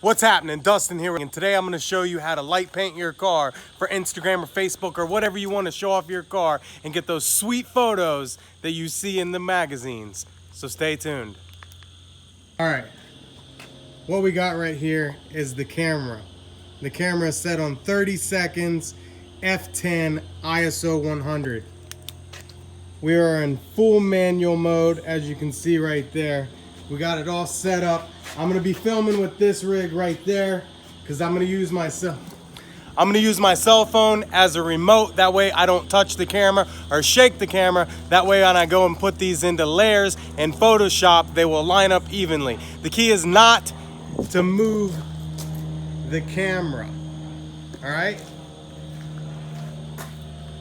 What's happening? Dustin here, and today I'm going to show you how to light paint your car for Instagram or Facebook or whatever you want to show off your car and get those sweet photos that you see in the magazines. So stay tuned. All right, what we got right here is the camera. The camera is set on 30 seconds, f10, ISO 100. We are in full manual mode, as you can see right there. We got it all set up. I'm gonna be filming with this rig right there because I'm gonna use my cell phone as a remote. That way I don't touch the camera or shake the camera. That way when I go and put these into layers in Photoshop, they will line up evenly. The key is not to move the camera, all right?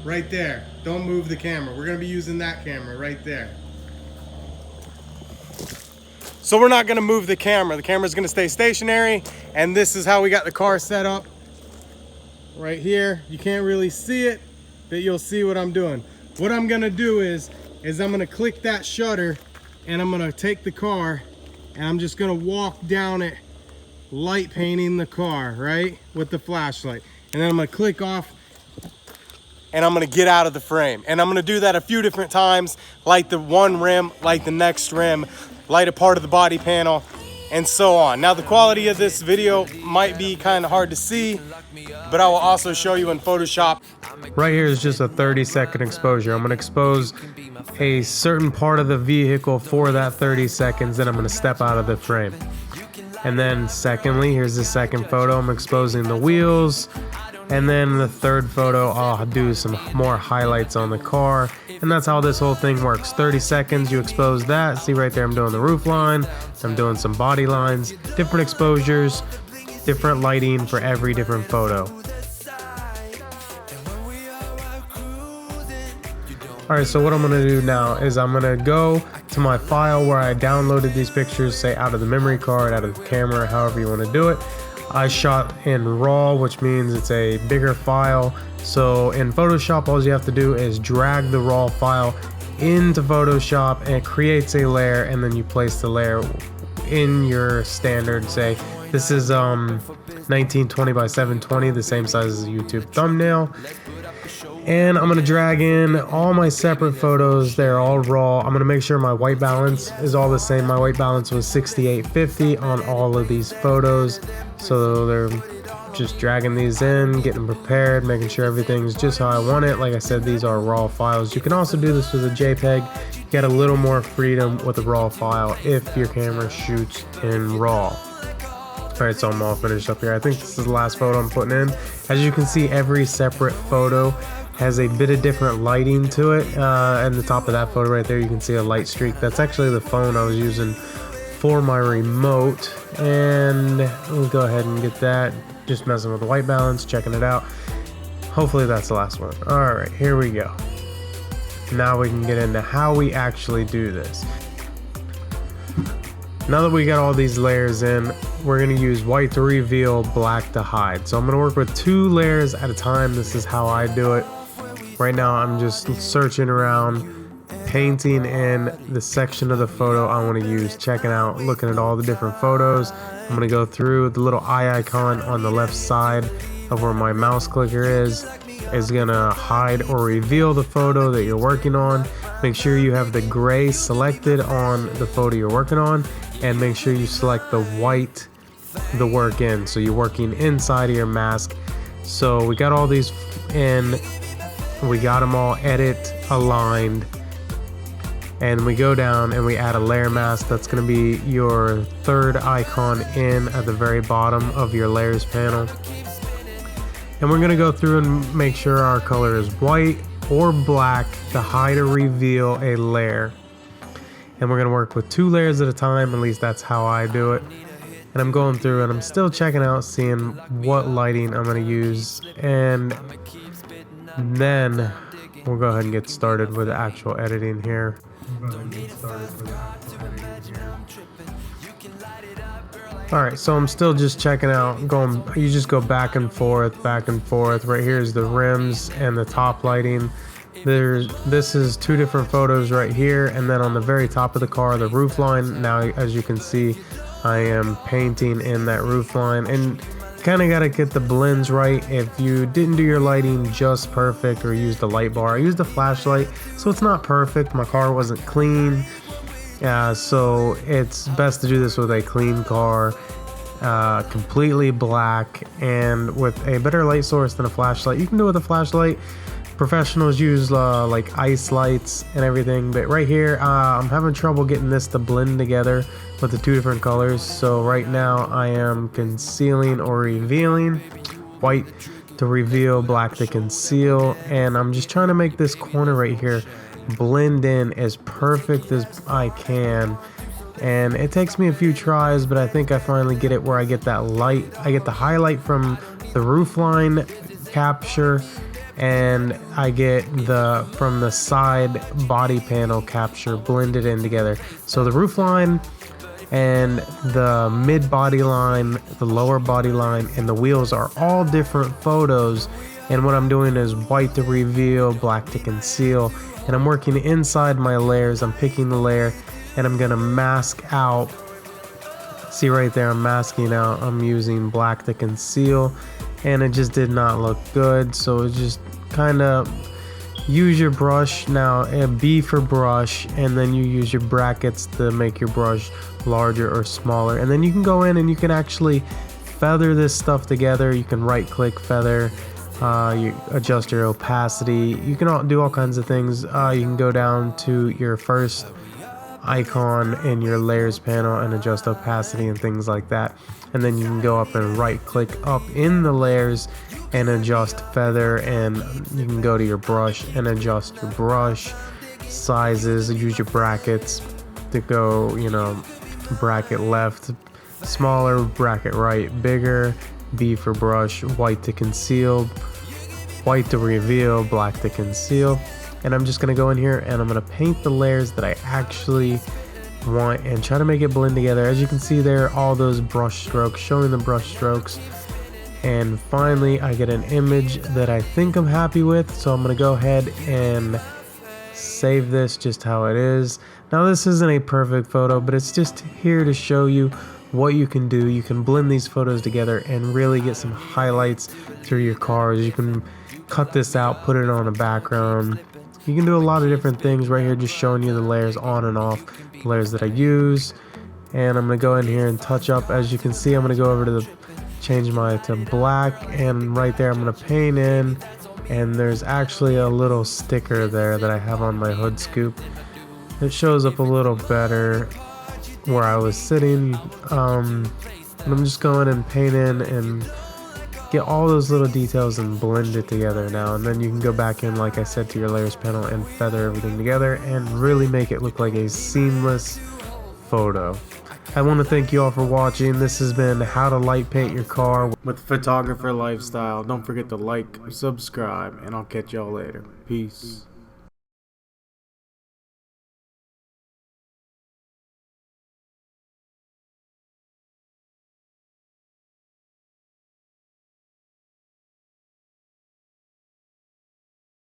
Right there, don't move the camera. We're gonna be using that camera right there. So we're not gonna move the camera. The camera's gonna stay stationary, and this is how we got the car set up. Right here, you can't really see it, but you'll see what I'm doing. What I'm gonna do is I'm gonna click that shutter, and I'm gonna take the car, and I'm just gonna walk down it, light painting the car, right? With the flashlight. And then I'm gonna click off, and I'm gonna get out of the frame. And I'm gonna do that a few different times, light the one rim, light the next rim, light a part of the body panel, and so on. Now the quality of this video might be kind of hard to see, but I will also show you in Photoshop. Right here is just a 30-second exposure. I'm gonna expose a certain part of the vehicle for that 30 seconds, then I'm gonna step out of the frame. And then secondly, here's the second photo. I'm exposing the wheels. And then the third photo, I'll do some more highlights on the car. And that's how this whole thing works. 30 seconds, you expose that. See right there, I'm doing the roof line. I'm doing some body lines, different exposures, different lighting for every different photo. All right, so what I'm gonna do now is I'm gonna go to my file where I downloaded these pictures, say out of the memory card, out of the camera, however you wanna do it. I shot in RAW, which means it's a bigger file. So in Photoshop, all you have to do is drag the RAW file into Photoshop, and it creates a layer, and then you place the layer in your standard. Say this is 1920 by 720, the same size as a YouTube thumbnail. And I'm gonna drag in all my separate photos. They're all raw. I'm gonna make sure my white balance is all the same. My white balance was 6850 on all of these photos. So they're just dragging these in, getting them prepared, making sure everything's just how I want it. Like I said, these are raw files. You can also do this with a JPEG. Get a little more freedom with a raw file if your camera shoots in RAW. Alright, so I'm all finished up here. I think this is the last photo I'm putting in. As you can see, every separate photo has a bit of different lighting to it. And the top of that photo right there, you can see a light streak. That's actually the phone I was using for my remote. And we'll go ahead and get that. Just messing with the white balance, checking it out. Hopefully that's the last one. Alright, here we go. Now we can get into how we actually do this. Now that we got all these layers in, we're going to use white to reveal, black to hide. So I'm going to work with 2 layers at a time. This is how I do it. Right now I'm just searching around, painting in the section of the photo I want to use, checking out, looking at all the different photos. I'm going to go through the little eye icon on the left side of where my mouse clicker is going to hide or reveal the photo that you're working on. Make sure you have the gray selected on the photo you're working on, and make sure you select the white, the work in, so you're working inside of your mask. So we got all these in, we got them all edit aligned, and we go down and we add a layer mask. That's going to be your third icon in at the very bottom of your layers panel. And we're going to go through and make sure our color is white or black to hide or reveal a layer. And we're going to work with 2 layers at a time. At least that's how I do it. And I'm going through and I'm still checking out, seeing what lighting I'm going to use. And then we'll go ahead and get started with the actual editing here. Alright, so I'm still just checking out, you just go back and forth. Right here is the rims and the top lighting. This is 2 different photos right here, and then on the very top of the car, the roof line. Now, as you can see, I am painting in that roof line, and kind of got to get the blends right. If you didn't do your lighting just perfect or use the light bar, I used a flashlight, so it's not perfect. My car wasn't clean, so it's best to do this with a clean car, completely black, and with a better light source than a flashlight. You can do it with a flashlight. Professionals use like ice lights and everything, but right here I'm having trouble getting this to blend together with the two different colors. So right now I am concealing or revealing, white to reveal, black to conceal, and I'm just trying to make this corner right here blend in as perfect as I can. And it takes me a few tries, but I think I finally get it where I get that light, I get the highlight from the roofline capture, and I get from the side body panel capture blended in together. So the roof line and the mid body line, the lower body line, and the wheels are all different photos. And what I'm doing is white to reveal, black to conceal, and I'm working inside my layers. I'm picking the layer and I'm gonna mask out. See right there, I'm masking out. I'm using black to conceal, and it just did not look good. So just kind of use your brush now, a B for brush, and then you use your brackets to make your brush larger or smaller, and then you can go in and you can actually feather this stuff together. You can right click feather, you adjust your opacity, you can do all kinds of things. You can go down to your first icon in your layers panel and adjust opacity and things like that, and then you can go up and right click up in the layers and adjust feather, and you can go to your brush and adjust your brush sizes. Use your brackets to go, you know, bracket left smaller, bracket right bigger, B for brush, white to conceal, white to reveal, black to conceal. And I'm just gonna go in here and I'm gonna paint the layers that I actually want and try to make it blend together. As you can see there, all those brush strokes, showing the brush strokes. And finally I get an image that I think I'm happy with, so I'm gonna go ahead and save this just how it is. Now this isn't a perfect photo, but it's just here to show you what you can do. You can blend these photos together and really get some highlights through your cars. You can cut this out, put it on a background. You can do a lot of different things right here, just showing you the layers on and off, the layers that I use. And I'm gonna go in here and touch up. As you can see, I'm gonna go over to the change to black, and right there I'm gonna paint in, and there's actually a little sticker there that I have on my hood scoop. It shows up a little better where I was sitting. And I'm just going and paint in and get all those little details and blend it together now, and then you can go back in, like I said, to your layers panel and feather everything together and really make it look like a seamless photo. I want to thank you all for watching. This has been how to light paint your car with Photographer Lifestyle. Don't forget to like, subscribe, and I'll catch y'all later. Peace.